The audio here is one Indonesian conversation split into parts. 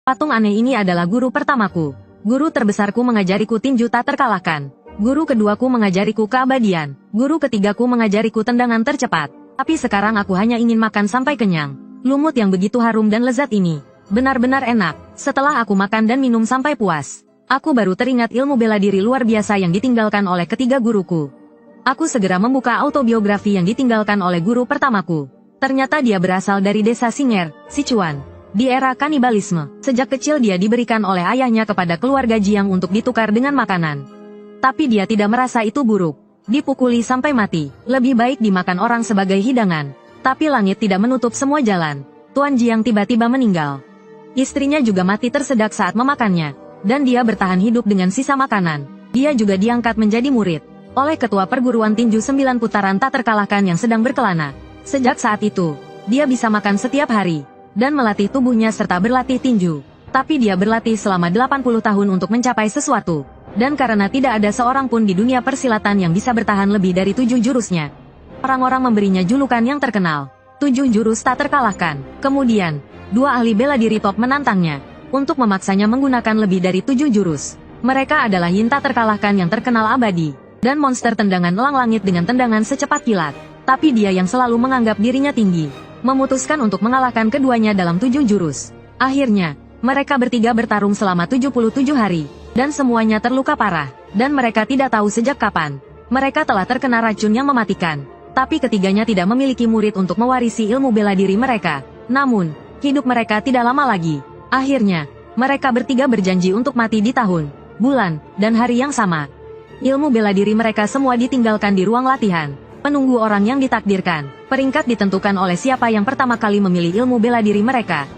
Patung aneh ini adalah guru pertamaku. Guru terbesarku mengajariku tinju tak terkalahkan. Guru keduaku mengajariku keabadian. Guru ketigaku mengajariku tendangan tercepat. Tapi sekarang aku hanya ingin makan sampai kenyang. Lumut yang begitu harum dan lezat ini. Benar-benar enak. Setelah aku makan dan minum sampai puas, aku baru teringat ilmu bela diri luar biasa yang ditinggalkan oleh ketiga guruku. Aku segera membuka autobiografi yang ditinggalkan oleh guru pertamaku. Ternyata dia berasal dari desa Singer, Sichuan. Di era kanibalisme, sejak kecil dia diberikan oleh ayahnya kepada keluarga Jiang untuk ditukar dengan makanan. Tapi dia tidak merasa itu buruk. Dipukuli sampai mati, lebih baik dimakan orang sebagai hidangan. Tapi langit tidak menutup semua jalan. Tuan Jiang tiba-tiba meninggal. Istrinya juga mati tersedak saat memakannya. Dan dia bertahan hidup dengan sisa makanan. Dia juga diangkat menjadi murid oleh ketua perguruan tinju 9 putaran tak terkalahkan yang sedang berkelana. Sejak saat itu, dia bisa makan setiap hari dan melatih tubuhnya serta berlatih tinju. Tapi dia berlatih selama 80 tahun untuk mencapai sesuatu. Dan karena tidak ada seorang pun di dunia persilatan yang bisa bertahan lebih dari 7 jurusnya, orang-orang memberinya julukan yang terkenal, 7 jurus tak terkalahkan. Kemudian, 2 ahli bela diri top menantangnya untuk memaksanya menggunakan lebih dari 7 jurus. Mereka adalah Yin tak terkalahkan yang terkenal abadi, dan monster tendangan elang langit dengan tendangan secepat kilat. Tapi dia yang selalu menganggap dirinya tinggi, memutuskan untuk mengalahkan keduanya dalam 7 jurus. Akhirnya, mereka bertiga bertarung selama 77 hari. Dan semuanya terluka parah, dan mereka tidak tahu sejak kapan mereka telah terkena racun yang mematikan. Tapi ketiganya tidak memiliki murid untuk mewarisi ilmu bela diri mereka. Namun, hidup mereka tidak lama lagi. Akhirnya, mereka bertiga berjanji untuk mati di tahun, bulan, dan hari yang sama. Ilmu bela diri mereka semua ditinggalkan di ruang latihan, menunggu orang yang ditakdirkan. Peringkat ditentukan oleh siapa yang pertama kali memilih ilmu bela diri mereka.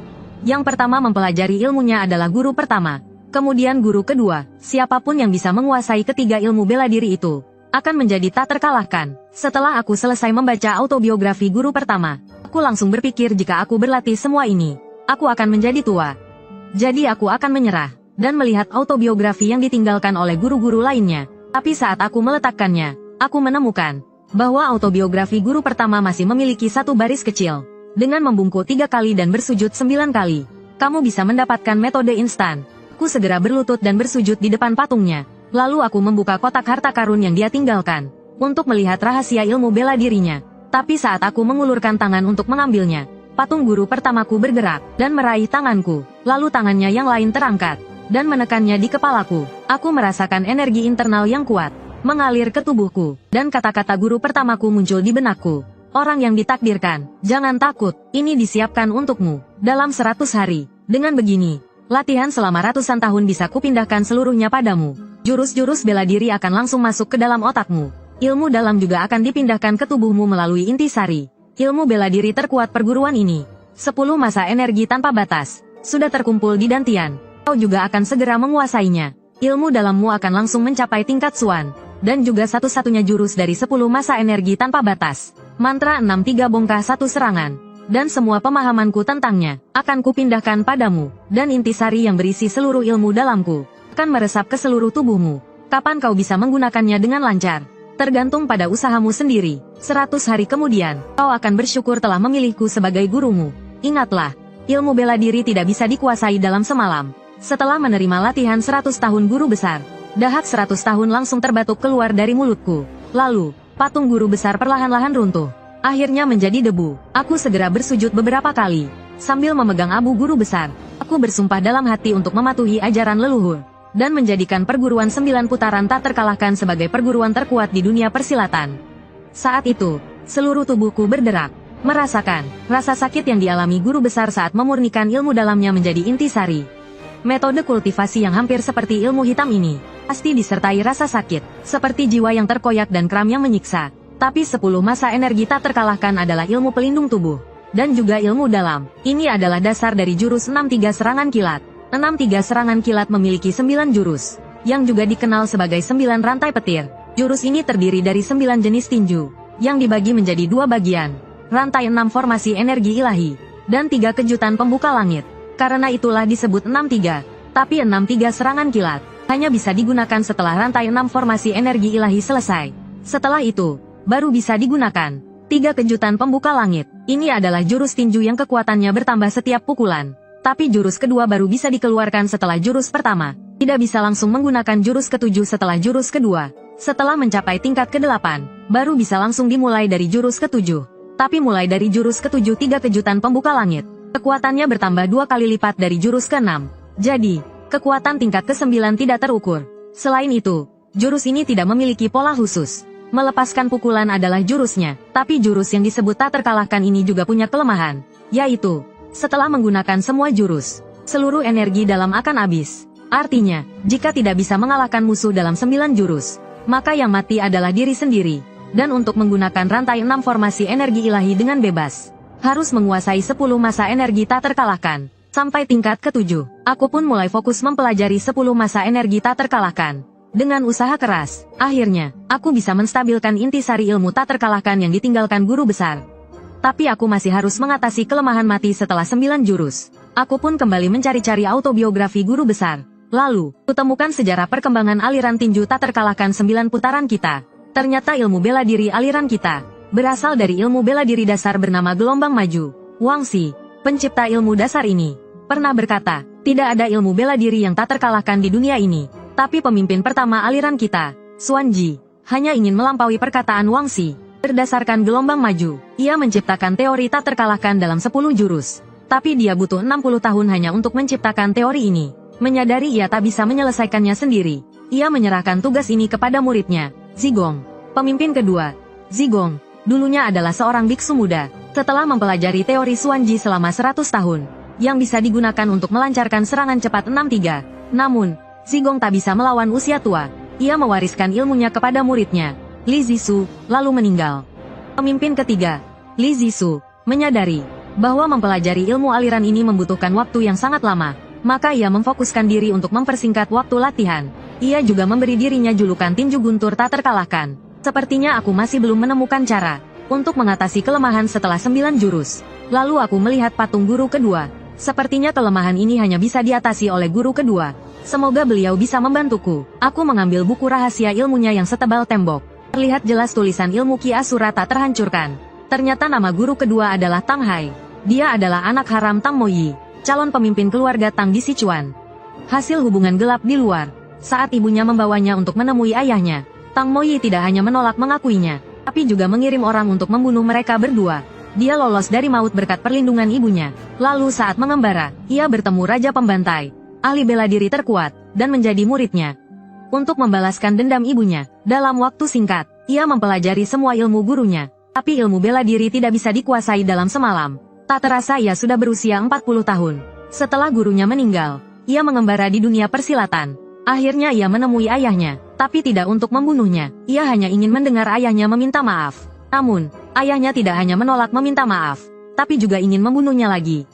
Yang pertama mempelajari ilmunya adalah guru pertama. Kemudian guru kedua, siapapun yang bisa menguasai ketiga ilmu bela diri itu, akan menjadi tak terkalahkan. Setelah aku selesai membaca autobiografi guru pertama, aku langsung berpikir jika aku berlatih semua ini, aku akan menjadi tua. Jadi aku akan menyerah, dan melihat autobiografi yang ditinggalkan oleh guru-guru lainnya. Tapi saat aku meletakkannya, aku menemukan bahwa autobiografi guru pertama masih memiliki satu baris kecil. Dengan membungkuk 3 kali dan bersujud 9 kali, kamu bisa mendapatkan metode instan. Aku segera berlutut dan bersujud di depan patungnya. Lalu aku membuka kotak harta karun yang dia tinggalkan, untuk melihat rahasia ilmu bela dirinya. Tapi saat aku mengulurkan tangan untuk mengambilnya, patung guru pertamaku bergerak, dan meraih tanganku. Lalu tangannya yang lain terangkat, dan menekannya di kepalaku. Aku merasakan energi internal yang kuat, mengalir ke tubuhku, dan kata-kata guru pertamaku muncul di benakku. Orang yang ditakdirkan, jangan takut, ini disiapkan untukmu, dalam 100 hari. Dengan begini, latihan selama ratusan tahun bisa kupindahkan seluruhnya padamu. Jurus-jurus bela diri akan langsung masuk ke dalam otakmu. Ilmu dalam juga akan dipindahkan ke tubuhmu melalui intisari. Ilmu bela diri terkuat perguruan ini. 10 masa energi tanpa batas sudah terkumpul di Dantian. Kau juga akan segera menguasainya. Ilmu dalammu akan langsung mencapai tingkat Suan. Dan juga satu-satunya jurus dari 10 masa energi tanpa batas. Mantra 63 bongkah 1 serangan. Dan semua pemahamanku tentangnya akan kupindahkan padamu, dan intisari yang berisi seluruh ilmu dalamku akan meresap ke seluruh tubuhmu. Kapan kau bisa menggunakannya dengan lancar? Tergantung pada usahamu sendiri. 100 hari kemudian, kau akan bersyukur telah memilihku sebagai gurumu. Ingatlah, ilmu bela diri tidak bisa dikuasai dalam semalam. Setelah menerima latihan 100 tahun guru besar, dahak 100 tahun langsung terbatuk keluar dari mulutku. Lalu, patung guru besar perlahan-lahan runtuh. Akhirnya menjadi debu. Aku segera bersujud beberapa kali. Sambil memegang abu guru besar, aku bersumpah dalam hati untuk mematuhi ajaran leluhur. Dan menjadikan perguruan 9 putaran tak terkalahkan sebagai perguruan terkuat di dunia persilatan. Saat itu, seluruh tubuhku berderak. Merasakan rasa sakit yang dialami guru besar saat memurnikan ilmu dalamnya menjadi intisari. Metode kultivasi yang hampir seperti ilmu hitam ini, pasti disertai rasa sakit, seperti jiwa yang terkoyak dan kram yang menyiksa. Tapi 10 masa energi tak terkalahkan adalah ilmu pelindung tubuh, dan juga ilmu dalam. Ini adalah dasar dari jurus 63 serangan kilat. 63 serangan kilat memiliki 9 jurus, yang juga dikenal sebagai 9 rantai petir. Jurus ini terdiri dari 9 jenis tinju, yang dibagi menjadi 2 bagian. Rantai 6 formasi energi ilahi, dan 3 kejutan pembuka langit. Karena itulah disebut 63. Tapi 63 serangan kilat hanya bisa digunakan setelah rantai 6 formasi energi ilahi selesai. Setelah itu, baru bisa digunakan 3 kejutan pembuka langit. Ini adalah jurus tinju yang kekuatannya bertambah setiap pukulan. Tapi jurus kedua baru bisa dikeluarkan setelah jurus pertama. Tidak bisa langsung menggunakan jurus ketujuh setelah jurus kedua. Setelah mencapai tingkat ke-8, baru bisa langsung dimulai dari jurus ketujuh. Tapi mulai dari jurus ketujuh 3 kejutan pembuka langit. Kekuatannya bertambah 2 kali lipat dari jurus ke-6. Jadi, kekuatan tingkat ke-9 tidak terukur. Selain itu, jurus ini tidak memiliki pola khusus. Melepaskan pukulan adalah jurusnya, tapi jurus yang disebut tak terkalahkan ini juga punya kelemahan, yaitu, setelah menggunakan semua jurus, seluruh energi dalam akan habis. Artinya, jika tidak bisa mengalahkan musuh dalam 9 jurus, maka yang mati adalah diri sendiri. Dan untuk menggunakan rantai 6 formasi energi ilahi dengan bebas, harus menguasai 10 masa energi tak terkalahkan. Sampai tingkat ke-7, aku pun mulai fokus mempelajari 10 masa energi tak terkalahkan. Dengan usaha keras, akhirnya, aku bisa menstabilkan intisari ilmu tak terkalahkan yang ditinggalkan guru besar. Tapi aku masih harus mengatasi kelemahan mati setelah 9 jurus. Aku pun kembali mencari-cari autobiografi guru besar. Lalu, kutemukan sejarah perkembangan aliran tinju tak terkalahkan 9 putaran kita. Ternyata ilmu bela diri aliran kita berasal dari ilmu bela diri dasar bernama gelombang maju. Wangxi, pencipta ilmu dasar ini, pernah berkata, tidak ada ilmu bela diri yang tak terkalahkan di dunia ini. Tapi pemimpin pertama aliran kita, Xuanji, hanya ingin melampaui perkataan Wangxi. Berdasarkan gelombang maju, ia menciptakan teori tak terkalahkan dalam 10 jurus. Tapi dia butuh 60 tahun hanya untuk menciptakan teori ini. Menyadari ia tak bisa menyelesaikannya sendiri, ia menyerahkan tugas ini kepada muridnya, Zigong. Pemimpin kedua, Zigong, dulunya adalah seorang biksu muda. Setelah mempelajari teori Xuanji selama 100 tahun, yang bisa digunakan untuk melancarkan serangan cepat 6-3. Namun, Zigong tak bisa melawan usia tua. Ia mewariskan ilmunya kepada muridnya, Li Zisu, lalu meninggal. Pemimpin ketiga, Li Zisu, menyadari bahwa mempelajari ilmu aliran ini membutuhkan waktu yang sangat lama. Maka ia memfokuskan diri untuk mempersingkat waktu latihan. Ia juga memberi dirinya julukan tinju guntur tak terkalahkan. Sepertinya aku masih belum menemukan cara untuk mengatasi kelemahan setelah 9 jurus. Lalu aku melihat patung guru kedua. Sepertinya kelemahan ini hanya bisa diatasi oleh guru kedua. Semoga beliau bisa membantuku. Aku mengambil buku rahasia ilmunya yang setebal tembok. Terlihat jelas tulisan ilmu Ki Asura tak terhancurkan. Ternyata nama guru kedua adalah Tang Hai. Dia adalah anak haram Tang Moyi, calon pemimpin keluarga Tang di Sichuan. Hasil hubungan gelap di luar. Saat ibunya membawanya untuk menemui ayahnya, Tang Moyi tidak hanya menolak mengakuinya, tapi juga mengirim orang untuk membunuh mereka berdua. Dia lolos dari maut berkat perlindungan ibunya. Lalu saat mengembara, ia bertemu Raja Pembantai, ahli bela diri terkuat, dan menjadi muridnya. Untuk membalaskan dendam ibunya, dalam waktu singkat, ia mempelajari semua ilmu gurunya. Tapi ilmu bela diri tidak bisa dikuasai dalam semalam. Tak terasa ia sudah berusia 40 tahun. Setelah gurunya meninggal, ia mengembara di dunia persilatan. Akhirnya ia menemui ayahnya, tapi tidak untuk membunuhnya. Ia hanya ingin mendengar ayahnya meminta maaf. Namun, ayahnya tidak hanya menolak meminta maaf, tapi juga ingin membunuhnya lagi.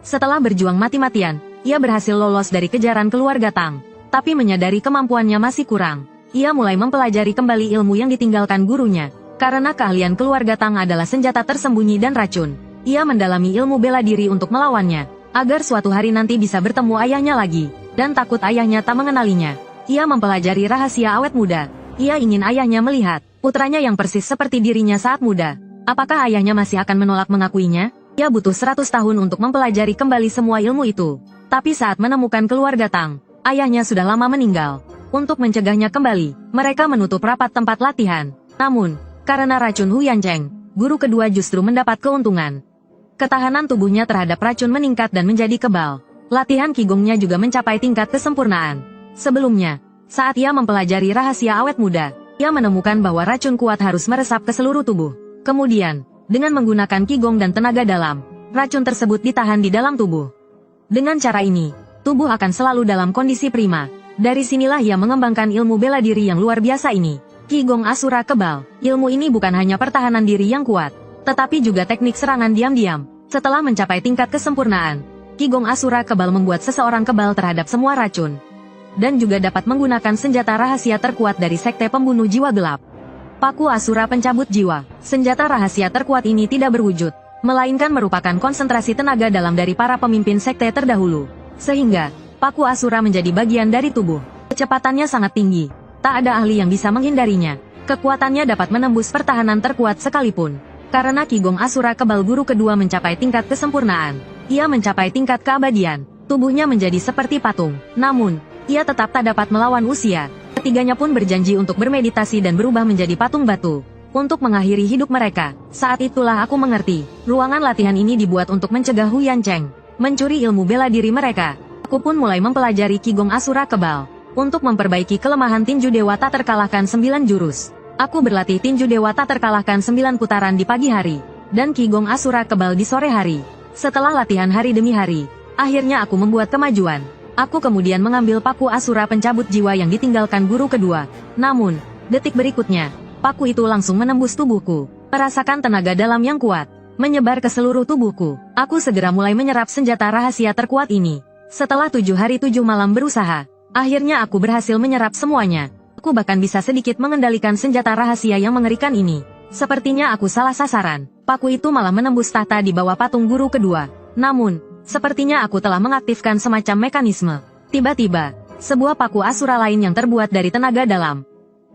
Setelah berjuang mati-matian, ia berhasil lolos dari kejaran keluarga Tang. Tapi menyadari kemampuannya masih kurang, ia mulai mempelajari kembali ilmu yang ditinggalkan gurunya. Karena keahlian keluarga Tang adalah senjata tersembunyi dan racun. Ia mendalami ilmu bela diri untuk melawannya, agar suatu hari nanti bisa bertemu ayahnya lagi, dan takut ayahnya tak mengenalinya. Ia mempelajari rahasia awet muda. Ia ingin ayahnya melihat putranya yang persis seperti dirinya saat muda. Apakah ayahnya masih akan menolak mengakuinya? Ia butuh 100 tahun untuk mempelajari kembali semua ilmu itu. Tapi saat menemukan keluarga Tang, ayahnya sudah lama meninggal. Untuk mencegahnya kembali, mereka menutup rapat tempat latihan. Namun, karena racun Huyancheng, guru kedua justru mendapat keuntungan. Ketahanan tubuhnya terhadap racun meningkat dan menjadi kebal. Latihan Qigongnya juga mencapai tingkat kesempurnaan. Sebelumnya, saat ia mempelajari rahasia awet muda, ia menemukan bahwa racun kuat harus meresap ke seluruh tubuh. Kemudian, dengan menggunakan Qigong dan tenaga dalam, racun tersebut ditahan di dalam tubuh. Dengan cara ini, tubuh akan selalu dalam kondisi prima. Dari sinilah ia mengembangkan ilmu bela diri yang luar biasa ini. Qigong Asura Kebal. Ilmu ini bukan hanya pertahanan diri yang kuat, tetapi juga teknik serangan diam-diam. Setelah mencapai tingkat kesempurnaan, Qigong Asura Kebal membuat seseorang kebal terhadap semua racun. Dan juga dapat menggunakan senjata rahasia terkuat dari sekte pembunuh jiwa gelap. Paku Asura Pencabut Jiwa. Senjata rahasia terkuat ini tidak berwujud, melainkan merupakan konsentrasi tenaga dalam dari para pemimpin sekte terdahulu. Sehingga, Paku Asura menjadi bagian dari tubuh. Kecepatannya sangat tinggi. Tak ada ahli yang bisa menghindarinya. Kekuatannya dapat menembus pertahanan terkuat sekalipun. Karena Qigong Asura Kebal guru kedua mencapai tingkat kesempurnaan, ia mencapai tingkat keabadian. Tubuhnya menjadi seperti patung. Namun, ia tetap tak dapat melawan usia. Ketiganya pun berjanji untuk bermeditasi dan berubah menjadi patung batu untuk mengakhiri hidup mereka. Saat itulah aku mengerti, ruangan latihan ini dibuat untuk mencegah Hu Yancheng mencuri ilmu bela diri mereka. Aku pun mulai mempelajari Qigong Asura Kebal untuk memperbaiki kelemahan tinju dewa tak terkalahkan 9 jurus. Aku berlatih tinju dewa tak terkalahkan 9 putaran di pagi hari, dan Qigong Asura Kebal di sore hari. Setelah latihan hari demi hari, akhirnya aku membuat kemajuan. Aku kemudian mengambil paku Asura pencabut jiwa yang ditinggalkan guru kedua. Namun, detik berikutnya, paku itu langsung menembus tubuhku. Merasakan tenaga dalam yang kuat menyebar ke seluruh tubuhku. Aku segera mulai menyerap senjata rahasia terkuat ini. Setelah 7 hari 7 malam berusaha, akhirnya aku berhasil menyerap semuanya. Aku bahkan bisa sedikit mengendalikan senjata rahasia yang mengerikan ini. Sepertinya aku salah sasaran. Paku itu malah menembus tahta di bawah patung guru kedua. Namun, sepertinya aku telah mengaktifkan semacam mekanisme. Tiba-tiba, sebuah paku Asura lain yang terbuat dari tenaga dalam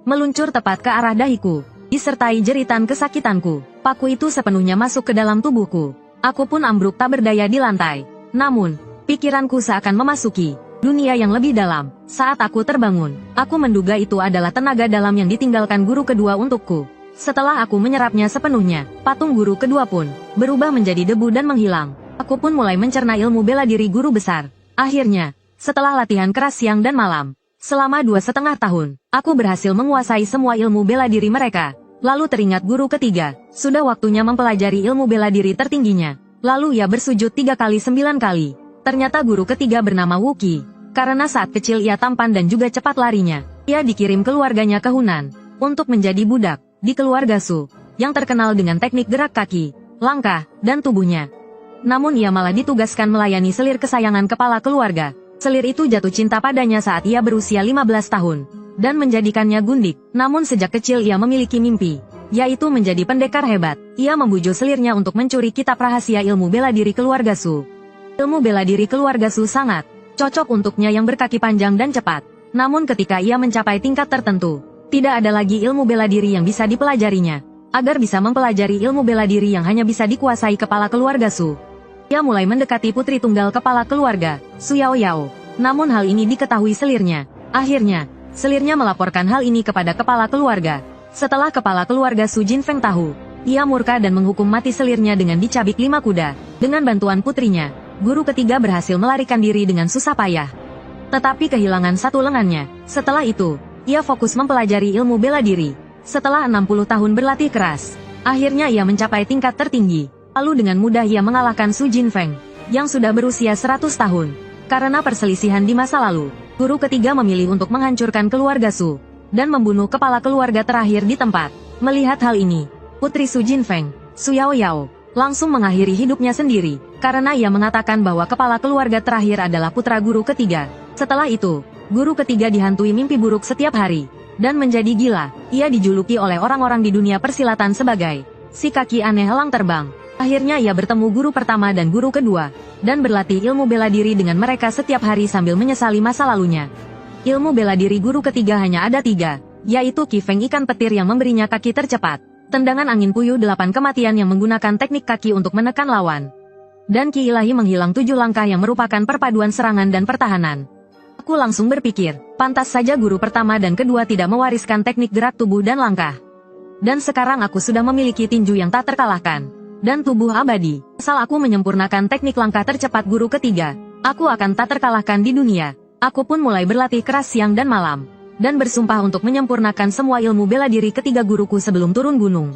meluncur tepat ke arah dahiku, disertai jeritan kesakitanku. Paku itu sepenuhnya masuk ke dalam tubuhku. Aku pun ambruk tak berdaya di lantai. Namun, pikiranku seakan memasuki dunia yang lebih dalam. Saat aku terbangun, aku menduga itu adalah tenaga dalam yang ditinggalkan guru kedua untukku. Setelah aku menyerapnya sepenuhnya, patung guru kedua pun berubah menjadi debu dan menghilang. Aku pun mulai mencerna ilmu bela diri guru besar. Akhirnya, setelah latihan keras siang dan malam, selama 2,5 tahun, aku berhasil menguasai semua ilmu bela diri mereka. Lalu teringat guru ketiga, sudah waktunya mempelajari ilmu bela diri tertingginya. Lalu ia bersujud 3 kali 9 kali. Ternyata guru ketiga bernama Wuki. Karena saat kecil ia tampan dan juga cepat larinya, ia dikirim keluarganya ke Hunan untuk menjadi budak di keluarga Su, yang terkenal dengan teknik gerak kaki, langkah, dan tubuhnya. Namun ia malah ditugaskan melayani selir kesayangan kepala keluarga. Selir itu jatuh cinta padanya saat ia berusia 15 tahun, dan menjadikannya gundik. Namun sejak kecil ia memiliki mimpi, yaitu menjadi pendekar hebat. Ia membujuk selirnya untuk mencuri kitab rahasia ilmu bela diri keluarga Su. Ilmu bela diri keluarga Su sangat cocok untuknya yang berkaki panjang dan cepat. Namun ketika ia mencapai tingkat tertentu, tidak ada lagi ilmu bela diri yang bisa dipelajarinya. Agar bisa mempelajari ilmu bela diri yang hanya bisa dikuasai kepala keluarga Su, ia mulai mendekati putri tunggal kepala keluarga, Su Yao Yao. Namun hal ini diketahui selirnya. Akhirnya, selirnya melaporkan hal ini kepada kepala keluarga. Setelah kepala keluarga Su Jinfeng tahu, ia murka dan menghukum mati selirnya dengan dicabik 5 kuda. Dengan bantuan putrinya, guru ketiga berhasil melarikan diri dengan susah payah. Tetapi kehilangan satu lengannya. Setelah itu, ia fokus mempelajari ilmu bela diri. Setelah 60 tahun berlatih keras, akhirnya ia mencapai tingkat tertinggi. Lalu dengan mudah ia mengalahkan Su Jinfeng, yang sudah berusia 100 tahun. Karena perselisihan di masa lalu, guru ketiga memilih untuk menghancurkan keluarga Su, dan membunuh kepala keluarga terakhir di tempat. Melihat hal ini, putri Su Jinfeng, Su Yao Yao, langsung mengakhiri hidupnya sendiri, karena ia mengatakan bahwa kepala keluarga terakhir adalah putra guru ketiga. Setelah itu, guru ketiga dihantui mimpi buruk setiap hari, dan menjadi gila. Ia dijuluki oleh orang-orang di dunia persilatan sebagai si kaki aneh elang terbang. Akhirnya ia bertemu guru pertama dan guru kedua, dan berlatih ilmu bela diri dengan mereka setiap hari sambil menyesali masa lalunya. Ilmu bela diri guru ketiga hanya ada 3, yaitu Ki Feng ikan petir yang memberinya kaki tercepat, tendangan angin puyuh 8 kematian yang menggunakan teknik kaki untuk menekan lawan, dan Ki ilahi menghilang 7 langkah yang merupakan perpaduan serangan dan pertahanan. Aku langsung berpikir, pantas saja guru pertama dan kedua tidak mewariskan teknik gerak tubuh dan langkah. Dan sekarang aku sudah memiliki tinju yang tak terkalahkan, dan tubuh abadi. Asal aku menyempurnakan teknik langkah tercepat guru ketiga, aku akan tak terkalahkan di dunia. Aku pun mulai berlatih keras siang dan malam, dan bersumpah untuk menyempurnakan semua ilmu bela diri ketiga guruku sebelum turun gunung.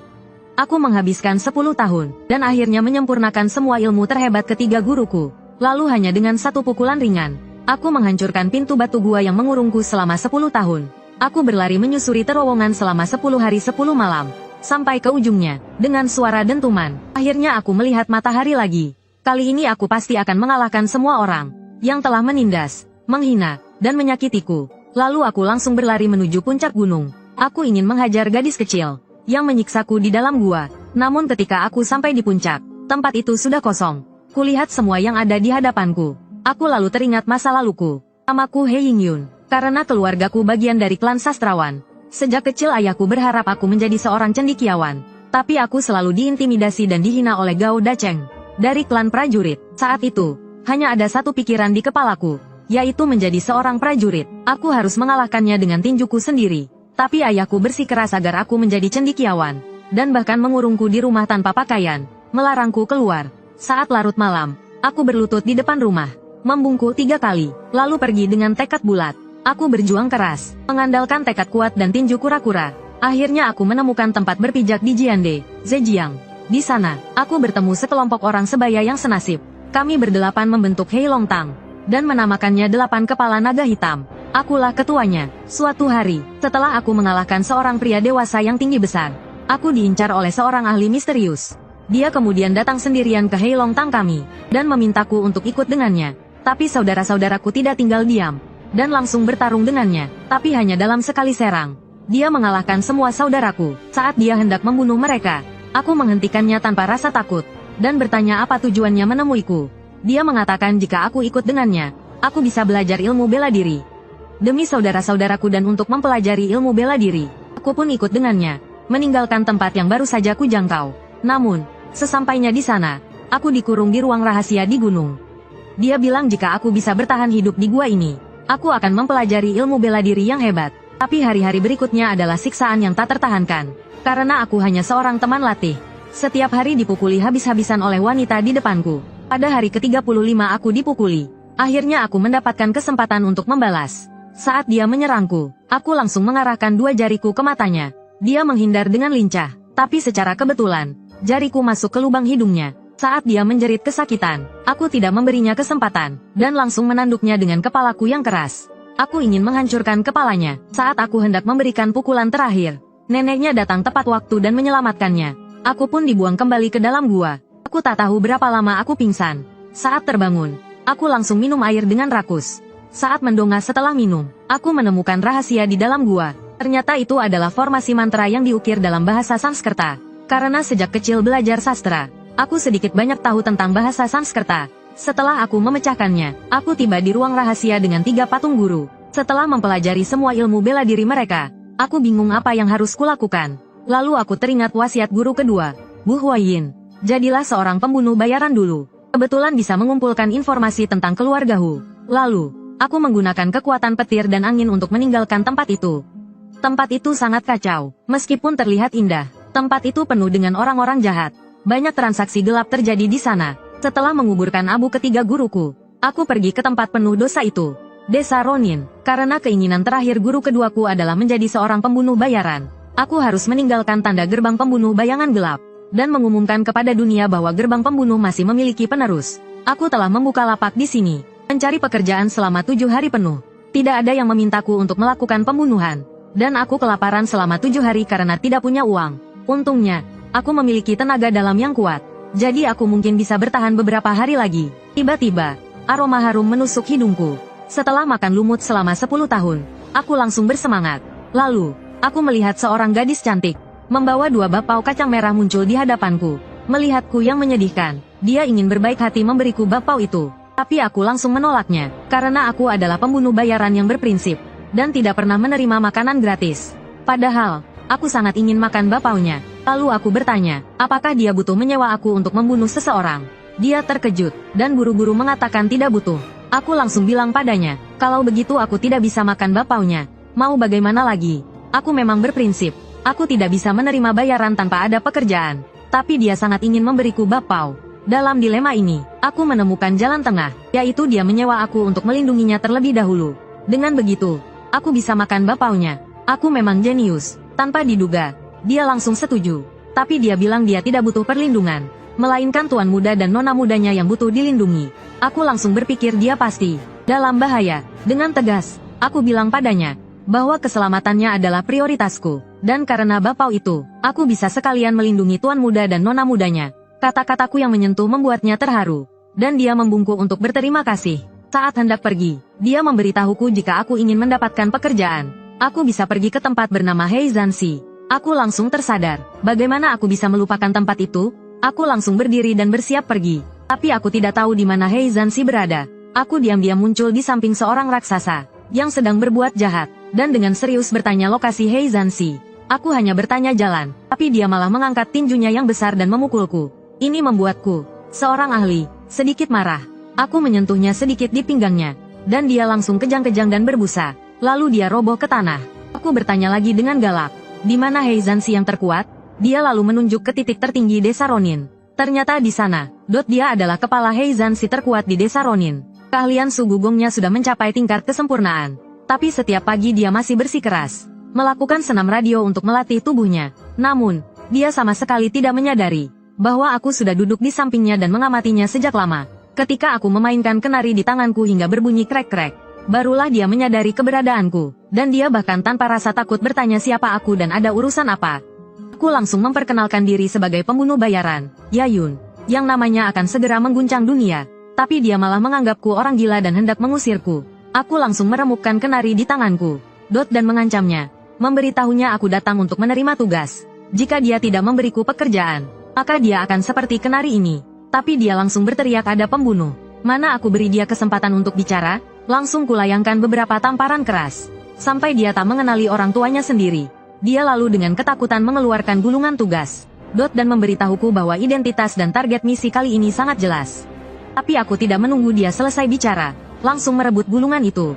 Aku menghabiskan 10 tahun, dan akhirnya menyempurnakan semua ilmu terhebat ketiga guruku. Lalu hanya dengan 1 pukulan ringan, aku menghancurkan pintu batu gua yang mengurungku selama 10 tahun. Aku berlari menyusuri terowongan selama 10 hari 10 malam. Sampai ke ujungnya, dengan suara dentuman, akhirnya aku melihat matahari lagi. Kali ini aku pasti akan mengalahkan semua orang yang telah menindas, menghina, dan menyakitiku. Lalu aku langsung berlari menuju puncak gunung. Aku ingin menghajar gadis kecil yang menyiksaku di dalam gua. Namun ketika aku sampai di puncak, tempat itu sudah kosong. Kulihat semua yang ada di hadapanku. Aku lalu teringat masa laluku. Namaku He Yingyun, karena keluargaku bagian dari klan sastrawan. Sejak kecil ayahku berharap aku menjadi seorang cendekiawan, tapi aku selalu diintimidasi dan dihina oleh Gao Dacheng. dari klan prajurit. Saat itu, hanya ada satu pikiran di kepalaku, yaitu menjadi seorang prajurit. Aku harus mengalahkannya dengan tinjuku sendiri. Tapi ayahku bersikeras agar aku menjadi cendekiawan, dan bahkan mengurungku di rumah tanpa pakaian, melarangku keluar. Saat larut malam, aku berlutut di depan rumah, membungkuk 3 kali, lalu pergi dengan tekad bulat. Aku berjuang keras, mengandalkan tekad kuat dan tinju kura-kura. Akhirnya aku menemukan tempat berpijak di Jiande, Zhejiang. Di sana, aku bertemu sekelompok orang sebaya yang senasib. Kami berdelapan membentuk Hei Long Tang, dan menamakannya 8 kepala naga hitam. Akulah ketuanya. Suatu hari, setelah aku mengalahkan seorang pria dewasa yang tinggi besar, aku diincar oleh seorang ahli misterius. Dia kemudian datang sendirian ke Hei Long Tang kami, dan memintaku untuk ikut dengannya. Tapi saudara-saudaraku tidak tinggal diam, dan langsung bertarung dengannya, tapi hanya dalam sekali serang. Dia mengalahkan semua saudaraku. Saat dia hendak membunuh mereka, aku menghentikannya tanpa rasa takut, dan bertanya apa tujuannya menemuiku. Dia mengatakan jika aku ikut dengannya, aku bisa belajar ilmu bela diri. Demi saudara-saudaraku dan untuk mempelajari ilmu bela diri, aku pun ikut dengannya, meninggalkan tempat yang baru saja kujangkau. Namun, sesampainya di sana, aku dikurung di ruang rahasia di gunung. Dia bilang jika aku bisa bertahan hidup di gua ini, aku akan mempelajari ilmu bela diri yang hebat. Tapi hari-hari berikutnya adalah siksaan yang tak tertahankan, karena aku hanya seorang teman latih. Setiap hari dipukuli habis-habisan oleh wanita di depanku. Pada hari ke-35 aku dipukuli. Akhirnya aku mendapatkan kesempatan untuk membalas. Saat dia menyerangku, aku langsung mengarahkan 2 jariku ke matanya. Dia menghindar dengan lincah, tapi secara kebetulan, jariku masuk ke lubang hidungnya. Saat dia menjerit kesakitan, aku tidak memberinya kesempatan, dan langsung menanduknya dengan kepalaku yang keras. Aku ingin menghancurkan kepalanya. Saat aku hendak memberikan pukulan terakhir, neneknya datang tepat waktu dan menyelamatkannya. Aku pun dibuang kembali ke dalam gua. Aku tak tahu berapa lama aku pingsan. Saat terbangun, aku langsung minum air dengan rakus. Saat mendongak setelah minum, aku menemukan rahasia di dalam gua. Ternyata itu adalah formasi mantra yang diukir dalam bahasa Sanskerta. Karena sejak kecil belajar sastra, aku sedikit banyak tahu tentang bahasa Sanskerta. Setelah aku memecahkannya, aku tiba di ruang rahasia dengan 3 patung guru. Setelah mempelajari semua ilmu bela diri mereka, aku bingung apa yang harus kulakukan. Lalu aku teringat wasiat guru kedua, Bu Huayin. Jadilah seorang pembunuh bayaran dulu. Kebetulan bisa mengumpulkan informasi tentang keluarga Hu. Lalu, aku menggunakan kekuatan petir dan angin untuk meninggalkan tempat itu. Tempat itu sangat kacau, meskipun terlihat indah. Tempat itu penuh dengan orang-orang jahat. Banyak transaksi gelap terjadi di sana. Setelah menguburkan abu ketiga guruku, aku pergi ke tempat penuh dosa itu, Desa Ronin. Karena keinginan terakhir guru keduaku adalah menjadi seorang pembunuh bayaran, aku harus meninggalkan tanda gerbang pembunuh bayangan gelap, dan mengumumkan kepada dunia bahwa gerbang pembunuh masih memiliki penerus. Aku telah membuka lapak di sini, mencari pekerjaan selama 7 hari penuh. Tidak ada yang memintaku untuk melakukan pembunuhan, dan aku kelaparan selama 7 hari karena tidak punya uang. Untungnya, aku memiliki tenaga dalam yang kuat, jadi aku mungkin bisa bertahan beberapa hari lagi. Tiba-tiba, aroma harum menusuk hidungku. Setelah makan lumut selama 10 tahun, aku langsung bersemangat. Lalu, aku melihat seorang gadis cantik, membawa 2 bapau kacang merah muncul di hadapanku. Melihatku yang menyedihkan, dia ingin berbaik hati memberiku bapau itu. Tapi aku langsung menolaknya, karena aku adalah pembunuh bayaran yang berprinsip, dan tidak pernah menerima makanan gratis. Padahal, aku sangat ingin makan bapaunya. Lalu aku bertanya, apakah dia butuh menyewa aku untuk membunuh seseorang? Dia terkejut, dan buru-buru mengatakan tidak butuh. Aku langsung bilang padanya, kalau begitu aku tidak bisa makan bapaunya. Mau bagaimana lagi? Aku memang berprinsip. Aku tidak bisa menerima bayaran tanpa ada pekerjaan. Tapi dia sangat ingin memberiku bapau. Dalam dilema ini, aku menemukan jalan tengah, yaitu dia menyewa aku untuk melindunginya terlebih dahulu. Dengan begitu, aku bisa makan bapaunya. Aku memang jenius. Tanpa diduga, dia langsung setuju. Tapi dia bilang dia tidak butuh perlindungan, melainkan tuan muda dan nona mudanya yang butuh dilindungi. Aku langsung berpikir dia pasti dalam bahaya. Dengan tegas, aku bilang padanya bahwa keselamatannya adalah prioritasku. Dan karena bapau itu, aku bisa sekalian melindungi tuan muda dan nona mudanya. Kata-kataku yang menyentuh membuatnya terharu, dan dia membungkuk untuk berterima kasih. Saat hendak pergi, dia memberitahuku jika aku ingin mendapatkan pekerjaan, aku bisa pergi ke tempat bernama Heizanshi. Aku langsung tersadar, bagaimana aku bisa melupakan tempat itu? Aku langsung berdiri dan bersiap pergi. Tapi aku tidak tahu di mana Heizanshi berada. Aku diam-diam muncul di samping seorang raksasa yang sedang berbuat jahat, dan dengan serius bertanya lokasi Heizanshi. Aku hanya bertanya jalan, tapi dia malah mengangkat tinjunya yang besar dan memukulku. Ini membuatku Seorang ahli, sedikit marah. Aku menyentuhnya sedikit di pinggangnya. Dan dia langsung kejang-kejang dan berbusa. Lalu dia roboh ke tanah. Aku bertanya lagi dengan galak. Di mana Heizanshi yang terkuat? Dia lalu menunjuk ke titik tertinggi desa Ronin. Ternyata di sana, dia adalah kepala Heizanshi terkuat di desa Ronin. Keahlian Sugugongnya sudah mencapai tingkat kesempurnaan. Tapi setiap pagi dia masih bersikeras melakukan senam radio untuk melatih tubuhnya. Namun, dia sama sekali tidak menyadari bahwa aku sudah duduk di sampingnya dan mengamatinya sejak lama. Ketika aku memainkan kenari di tanganku hingga berbunyi krek-krek, barulah dia menyadari keberadaanku. Dan dia bahkan tanpa rasa takut bertanya siapa aku dan ada urusan apa. Aku langsung memperkenalkan diri sebagai pembunuh bayaran, Yayun, yang namanya akan segera mengguncang dunia. Tapi dia malah menganggapku orang gila dan hendak mengusirku. Aku langsung meremukkan kenari di tanganku, dan mengancamnya. Memberitahunya aku datang untuk menerima tugas. Jika dia tidak memberiku pekerjaan, maka dia akan seperti kenari ini. Tapi dia langsung berteriak ada pembunuh. Mana aku beri dia kesempatan untuk bicara, langsung kulayangkan beberapa tamparan keras. Sampai dia tak mengenali orang tuanya sendiri. Dia lalu dengan ketakutan mengeluarkan gulungan tugas. Dan memberitahuku bahwa identitas dan target misi kali ini sangat jelas. Tapi aku tidak menunggu dia selesai bicara. Langsung merebut gulungan itu.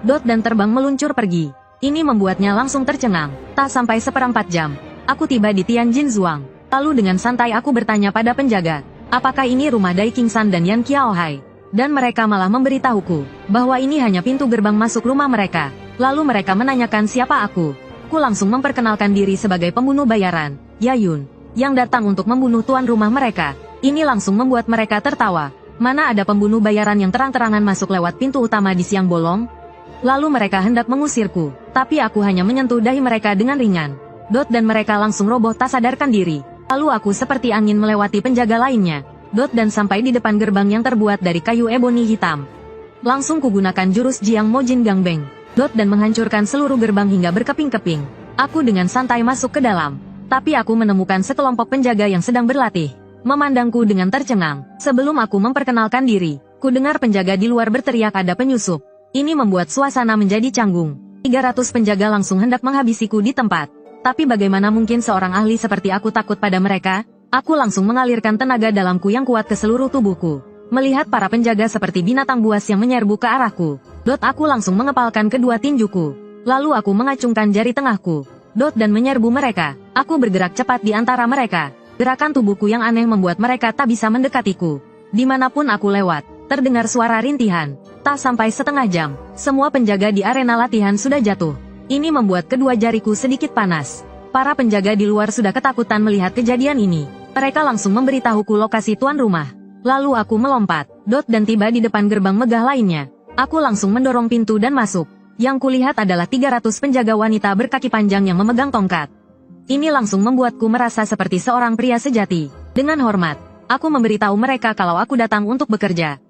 Dan terbang meluncur pergi. Ini membuatnya langsung tercengang. Tak sampai seperempat jam, aku tiba di Tianjin Zhuang. Lalu dengan santai aku bertanya pada penjaga, apakah ini rumah Dai Qingsan dan Yan Qiaohai? Dan mereka malah memberitahuku bahwa ini hanya pintu gerbang masuk rumah mereka. Lalu mereka menanyakan siapa aku. Aku langsung memperkenalkan diri sebagai pembunuh bayaran, Yayun, yang datang untuk membunuh tuan rumah mereka. Ini langsung membuat mereka tertawa. Mana ada pembunuh bayaran yang terang-terangan masuk lewat pintu utama di siang bolong? Lalu mereka hendak mengusirku, tapi aku hanya menyentuh dahi mereka dengan ringan. Dan mereka langsung roboh tak sadarkan diri. Lalu aku seperti angin melewati penjaga lainnya. Dan sampai di depan gerbang yang terbuat dari kayu eboni hitam. Langsung kugunakan jurus Jiang Mojin Gangbeng. Dan menghancurkan seluruh gerbang hingga berkeping-keping. Aku dengan santai masuk ke dalam. Tapi aku menemukan sekelompok penjaga yang sedang berlatih. Memandangku dengan tercengang. Sebelum aku memperkenalkan diri, ku dengar penjaga di luar berteriak ada penyusup. Ini membuat suasana menjadi canggung. 300 penjaga langsung hendak menghabisiku di tempat. Tapi bagaimana mungkin seorang ahli seperti aku takut pada mereka? Aku langsung mengalirkan tenaga dalamku yang kuat ke seluruh tubuhku. Melihat para penjaga seperti binatang buas yang menyerbu ke arahku, aku langsung mengepalkan kedua tinjuku. Lalu aku mengacungkan jari tengahku, dan menyerbu mereka. Aku bergerak cepat di antara mereka. Gerakan tubuhku yang aneh membuat mereka tak bisa mendekatiku. Dimanapun aku lewat, terdengar suara rintihan. Tak sampai setengah jam, semua penjaga di arena latihan sudah jatuh. Ini membuat kedua jariku sedikit panas. Para penjaga di luar sudah ketakutan melihat kejadian ini. Mereka langsung memberitahuku lokasi tuan rumah. Lalu aku melompat, dan tiba di depan gerbang megah lainnya. Aku langsung mendorong pintu dan masuk. Yang kulihat adalah 300 penjaga wanita berkaki panjang yang memegang tongkat. Ini langsung membuatku merasa seperti seorang pria sejati. Dengan hormat, aku memberitahu mereka kalau aku datang untuk bekerja.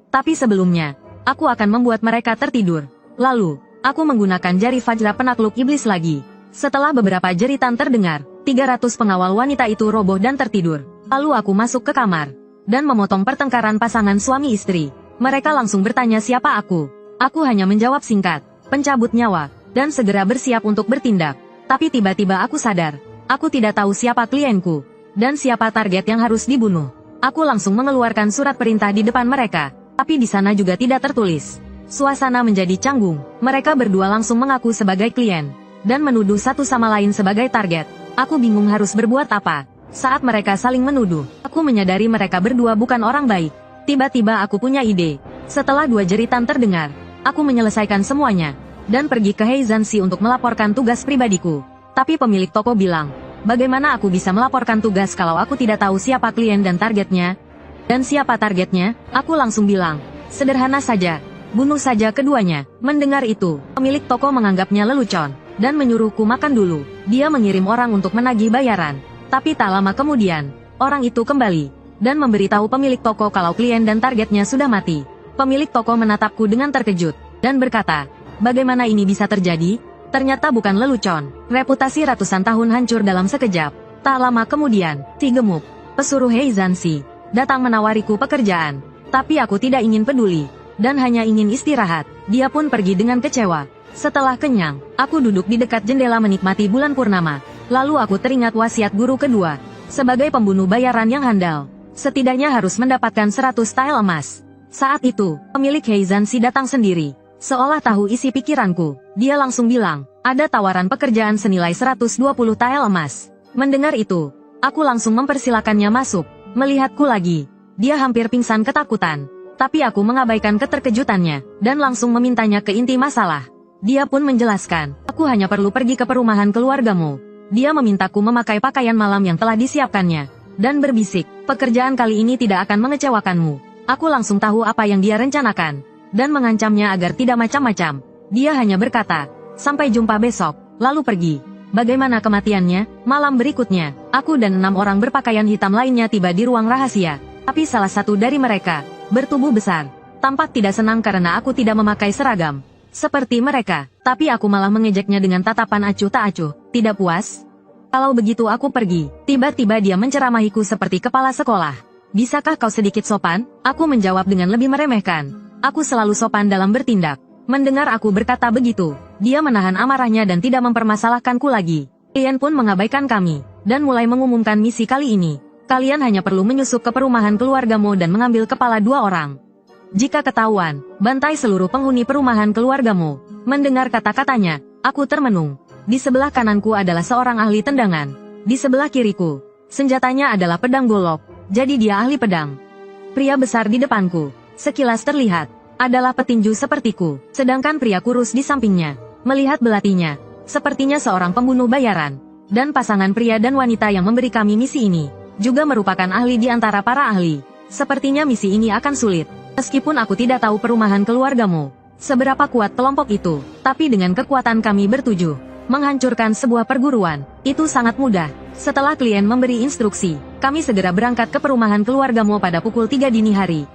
Tapi sebelumnya, aku akan membuat mereka tertidur. Lalu, aku menggunakan jari Fajra penakluk iblis lagi. Setelah beberapa jeritan terdengar, 300 pengawal wanita itu roboh dan tertidur. Lalu aku masuk ke kamar dan memotong pertengkaran pasangan suami istri. Mereka langsung bertanya siapa aku. Aku hanya menjawab singkat, pencabut nyawa, dan segera bersiap untuk bertindak. Tapi tiba-tiba aku sadar, aku tidak tahu siapa klienku, dan siapa target yang harus dibunuh. Aku langsung mengeluarkan surat perintah di depan mereka. Tapi di sana juga tidak tertulis. Suasana menjadi canggung. Mereka berdua langsung mengaku sebagai klien dan menuduh satu sama lain sebagai target. Aku bingung harus berbuat apa. Saat mereka saling menuduh, aku menyadari mereka berdua bukan orang baik. Tiba-tiba aku punya ide. Setelah 2 jeritan terdengar, aku menyelesaikan semuanya dan pergi ke Heizanshi untuk melaporkan tugas pribadiku. Tapi pemilik toko bilang, bagaimana aku bisa melaporkan tugas kalau aku tidak tahu siapa klien dan targetnya? Dan siapa targetnya? Aku langsung bilang, sederhana saja, bunuh saja keduanya. Mendengar itu, pemilik toko menganggapnya lelucon, dan menyuruhku makan dulu. Dia mengirim orang untuk menagih bayaran. Tapi tak lama kemudian, orang itu kembali, dan memberitahu pemilik toko kalau klien dan targetnya sudah mati. Pemilik toko menatapku dengan terkejut, dan berkata, bagaimana ini bisa terjadi? Ternyata bukan lelucon. Reputasi ratusan tahun hancur dalam sekejap. Tak lama kemudian, si gemuk, pesuruh Heizanshi, datang menawariku pekerjaan. Tapi aku tidak ingin peduli, dan hanya ingin istirahat. Dia pun pergi dengan kecewa. Setelah kenyang, aku duduk di dekat jendela menikmati bulan purnama. Lalu aku teringat wasiat guru kedua. Sebagai pembunuh bayaran yang handal, Setidaknya harus mendapatkan 100 tile emas. Saat itu, pemilik Heizanshi datang sendiri. Seolah tahu isi pikiranku, dia langsung bilang, ada tawaran pekerjaan senilai 120 tile emas. Mendengar itu, aku langsung mempersilakannya masuk. Melihatku lagi, dia hampir pingsan ketakutan. Tapi aku mengabaikan keterkejutannya, dan langsung memintanya ke inti masalah. Dia pun menjelaskan, aku hanya perlu pergi ke perumahan keluargamu. Dia memintaku memakai pakaian malam yang telah disiapkannya, dan berbisik, pekerjaan kali ini tidak akan mengecewakanmu. Aku langsung tahu apa yang dia rencanakan, dan mengancamnya agar tidak macam-macam. Dia hanya berkata, sampai jumpa besok, lalu pergi. Bagaimana kematiannya? Malam berikutnya, aku dan 6 orang berpakaian hitam lainnya tiba di ruang rahasia. Tapi salah satu dari mereka, bertubuh besar, tampak tidak senang karena aku tidak memakai seragam seperti mereka, tapi aku malah mengejeknya dengan tatapan acuh tak acuh. Tidak puas? Kalau begitu aku pergi. Tiba-tiba dia menceramahiku seperti kepala sekolah. Bisakah kau sedikit sopan? Aku menjawab dengan lebih meremehkan. Aku selalu sopan dalam bertindak. Mendengar aku berkata begitu, dia menahan amarahnya dan tidak mempermasalahkanku lagi. Ian pun mengabaikan kami, dan mulai mengumumkan misi kali ini. Kalian hanya perlu menyusup ke perumahan keluargamu dan mengambil kepala 2 orang. Jika ketahuan, bantai seluruh penghuni perumahan keluargamu. Mendengar kata-katanya, aku termenung. Di sebelah kananku adalah seorang ahli tendangan. Di sebelah kiriku, senjatanya adalah pedang golok, jadi dia ahli pedang. Pria besar di depanku, sekilas terlihat, adalah petinju sepertiku, sedangkan pria kurus di sampingnya. Melihat belatinya, sepertinya seorang pembunuh bayaran. Dan pasangan pria dan wanita yang memberi kami misi ini, juga merupakan ahli di antara para ahli. Sepertinya misi ini akan sulit. Meskipun aku tidak tahu perumahan keluargamu, seberapa kuat kelompok itu, tapi dengan kekuatan kami bertujuh, menghancurkan sebuah perguruan, itu sangat mudah. Setelah klien memberi instruksi, kami segera berangkat ke perumahan keluargamu pada pukul 3 dini hari.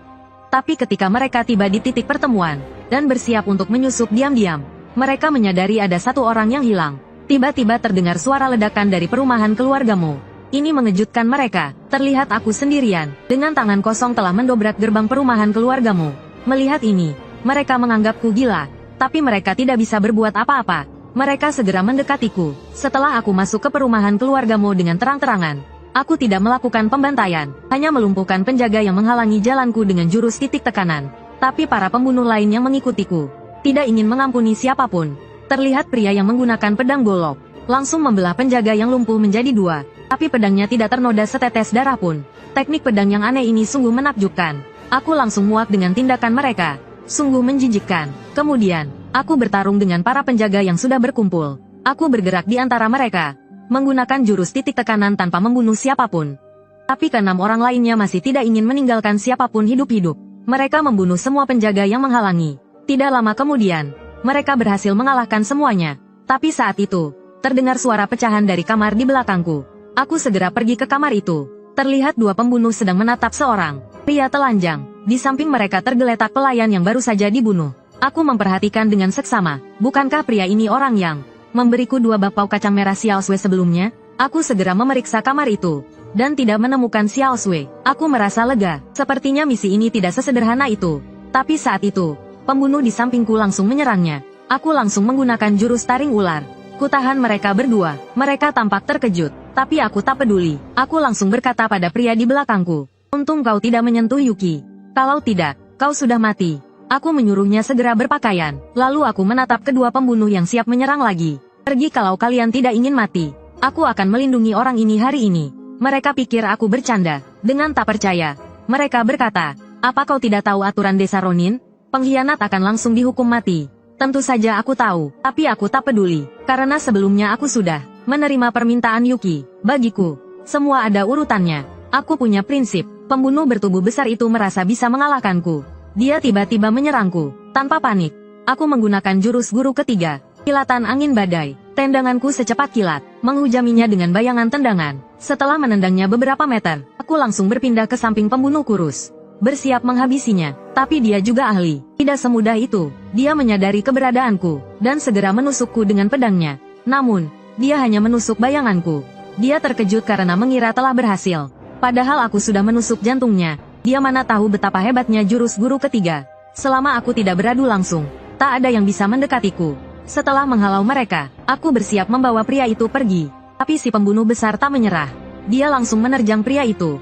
Tapi ketika mereka tiba di titik pertemuan, dan bersiap untuk menyusup diam-diam, mereka menyadari ada 1 orang yang hilang. Tiba-tiba terdengar suara ledakan dari perumahan keluargamu. Ini mengejutkan mereka. Terlihat aku sendirian, dengan tangan kosong telah mendobrak gerbang perumahan keluargamu. Melihat ini, mereka menganggapku gila. Tapi mereka tidak bisa berbuat apa-apa. Mereka segera mendekatiku. Setelah aku masuk ke perumahan keluargamu dengan terang-terangan, aku tidak melakukan pembantaian, hanya melumpuhkan penjaga yang menghalangi jalanku dengan jurus titik tekanan. Tapi para pembunuh lain yang mengikutiku, tidak ingin mengampuni siapapun. Terlihat pria yang menggunakan pedang golok, langsung membelah penjaga yang lumpuh menjadi 2. Tapi pedangnya tidak ternoda setetes darah pun. Teknik pedang yang aneh ini sungguh menakjubkan. Aku langsung muak dengan tindakan mereka. Sungguh menjijikkan. Kemudian, aku bertarung dengan para penjaga yang sudah berkumpul. Aku bergerak di antara mereka, menggunakan jurus titik tekanan tanpa membunuh siapapun. Tapi ke-6 orang lainnya masih tidak ingin meninggalkan siapapun hidup-hidup. Mereka membunuh semua penjaga yang menghalangi. Tidak lama kemudian, mereka berhasil mengalahkan semuanya. Tapi saat itu, terdengar suara pecahan dari kamar di belakangku. Aku segera pergi ke kamar itu. Terlihat 2 pembunuh sedang menatap seorang pria telanjang. Di samping mereka tergeletak pelayan yang baru saja dibunuh. Aku memperhatikan dengan seksama. Bukankah pria ini orang yang memberiku 2 bakpao kacang merah Xiao Sui sebelumnya? Aku segera memeriksa kamar itu, dan tidak menemukan Xiao Sui. Aku merasa lega. Sepertinya misi ini tidak sesederhana itu. Tapi saat itu, pembunuh di sampingku langsung menyerangnya. Aku langsung menggunakan jurus taring ular. Kutahan mereka berdua. Mereka tampak terkejut. Tapi aku tak peduli. Aku langsung berkata pada pria di belakangku, untung kau tidak menyentuh Yuki. Kalau tidak, kau sudah mati. Aku menyuruhnya segera berpakaian. Lalu aku menatap kedua pembunuh yang siap menyerang lagi. Pergi kalau kalian tidak ingin mati. Aku akan melindungi orang ini hari ini. Mereka pikir aku bercanda. Dengan tak percaya, mereka berkata, apa kau tidak tahu aturan desa Ronin? Pengkhianat akan langsung dihukum mati. Tentu saja aku tahu, tapi aku tak peduli. Karena sebelumnya aku sudah menerima permintaan Yuki. Bagiku, semua ada urutannya. Aku punya prinsip. Pembunuh bertubuh besar itu merasa bisa mengalahkanku. Dia tiba-tiba menyerangku, tanpa panik. Aku menggunakan jurus guru ketiga, kilatan angin badai. Tendanganku secepat kilat, menghujaminya dengan bayangan tendangan. Setelah menendangnya beberapa meter, aku langsung berpindah ke samping pembunuh kurus, bersiap menghabisinya. Tapi dia juga ahli. Tidak semudah itu. Dia menyadari keberadaanku, dan segera menusukku dengan pedangnya. Namun, dia hanya menusuk bayanganku. Dia terkejut karena mengira telah berhasil. Padahal aku sudah menusuk jantungnya. Dia mana tahu betapa hebatnya jurus guru ketiga. Selama aku tidak beradu langsung, tak ada yang bisa mendekatiku. Setelah menghalau mereka, aku bersiap membawa pria itu pergi. Tapi si pembunuh besar tak menyerah. Dia langsung menerjang pria itu.